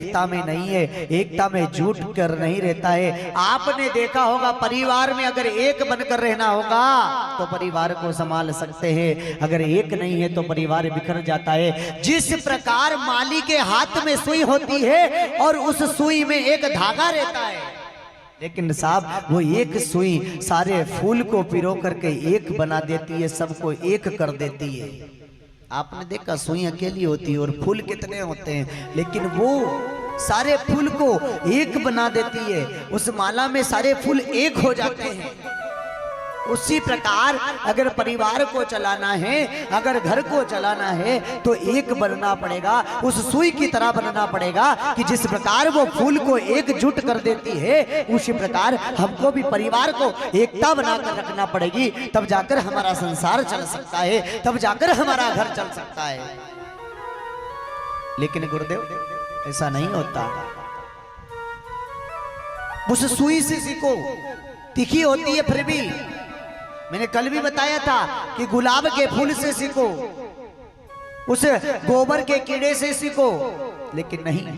एकता में नहीं है, एकता में जुट कर नहीं रहता है। आपने देखा होगा परिवार में अगर एक बनकर रहना होगा तो परिवार को संभाल सकते हैं, अगर एक नहीं है तो परिवार बिखर जाता है। जिस प्रकार माली के हाथ में सुई होती है और उस सुई में एक धागा रहता है, लेकिन साहब वो एक सुई सारे फूल को पिरो करके एक बना देती है, सबको एक कर देती है। आपने देखा सुई अकेली होती है और फूल कितने होते हैं, लेकिन वो सारे फूल को एक बना देती है, उस माला में सारे फूल एक हो जाते हैं। उसी प्रकार अगर परिवार को चलाना है, अगर घर को चलाना है तो एक बनना पड़ेगा, उस सुई की तरह बनना पड़ेगा कि जिस प्रकार वो फूल को एकजुट कर देती है, उसी प्रकार हमको भी परिवार को एकता बनाकर रखना पड़ेगी, तब जाकर हमारा संसार चल सकता है, तब जाकर हमारा घर चल सकता है। लेकिन गुरुदेव ऐसा नहीं होता। उस सुई से सीखो, तीखी होती है फिर भी। मैंने कल भी बताया था कि गुलाब के फूल से सीखो, उस गोबर के कीड़े से सीखो, लेकिन नहीं,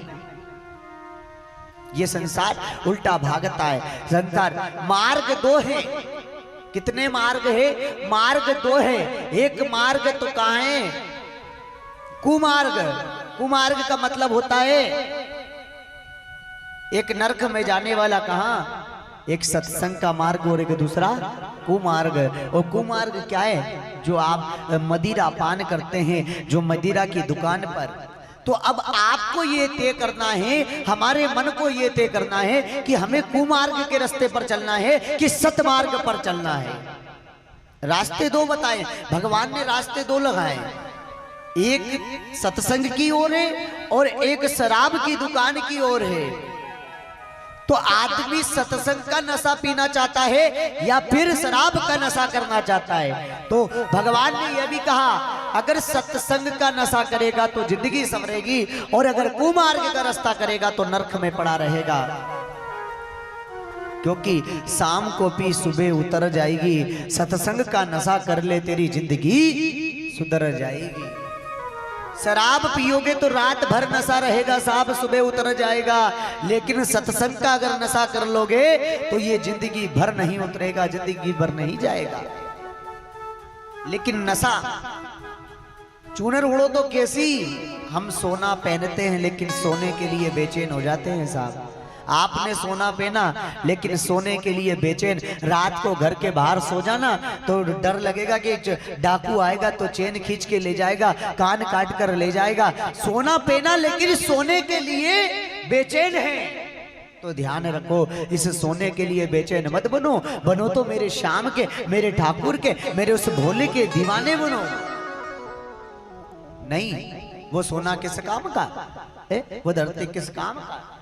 ये संसार उल्टा भागता है। संसार मार्ग दो है। कितने मार्ग है? मार्ग दो है। एक मार्ग तो कहां है? कुमार्ग। कुमार्ग का मतलब होता है एक नरक में जाने वाला, कहां? एक सत्संग का मार्ग और एक दूसरा कुमार्ग। और कुमार्ग क्या है? जो आप मदिरा पान करते हैं, जो मदिरा की दुकान पर। तो अब आपको ये तय करना है, हमारे मन को ये तय करना है कि हमें कुमार्ग के रास्ते पर चलना है कि सतमार्ग पर चलना है। रास्ते दो बताए भगवान ने, रास्ते दो लगाए, एक सत्संग की ओर है और एक शराब की दुकान की ओर है। तो आदमी सत्संग का नशा पीना चाहता है या फिर शराब का नशा करना चाहता है? तो भगवान ने यह भी कहा अगर सत्संग का नशा करेगा तो जिंदगी संवरेगी, और अगर कुमार्ग का रास्ता करेगा तो नरक में पड़ा रहेगा। क्योंकि शाम को पी सुबह उतर जाएगी, सत्संग का नशा कर ले तेरी जिंदगी सुधर जाएगी। शराब पियोगे तो रात भर नशा रहेगा, साहब सुबह उतर जाएगा, लेकिन सत्संग का अगर नशा कर लोगे तो ये जिंदगी भर नहीं उतरेगा, जिंदगी भर नहीं जाएगा। लेकिन नशा चूनर उड़ो तो कैसी, हम सोना पहनते हैं लेकिन सोने के लिए बेचैन हो जाते हैं साहब। आपने सोना पहना लेकिन सोने के लिए बेचैन। रात को घर के बाहर सो जाना तो डर लगेगा कि डाकू आएगा तो चेन खींच के ले जाएगा, कान काट कर ले जाएगा। सोना पहना लेकिन सोने के लिए बेचैन है। तो ध्यान रखो, इस सोने के लिए बेचैन मत बनो, बनो तो मेरे श्याम के, मेरे ठाकुर के, मेरे उस भोले के दीवाने बनो। नहीं, वो सोना किस काम का है? वो धरती किस काम का?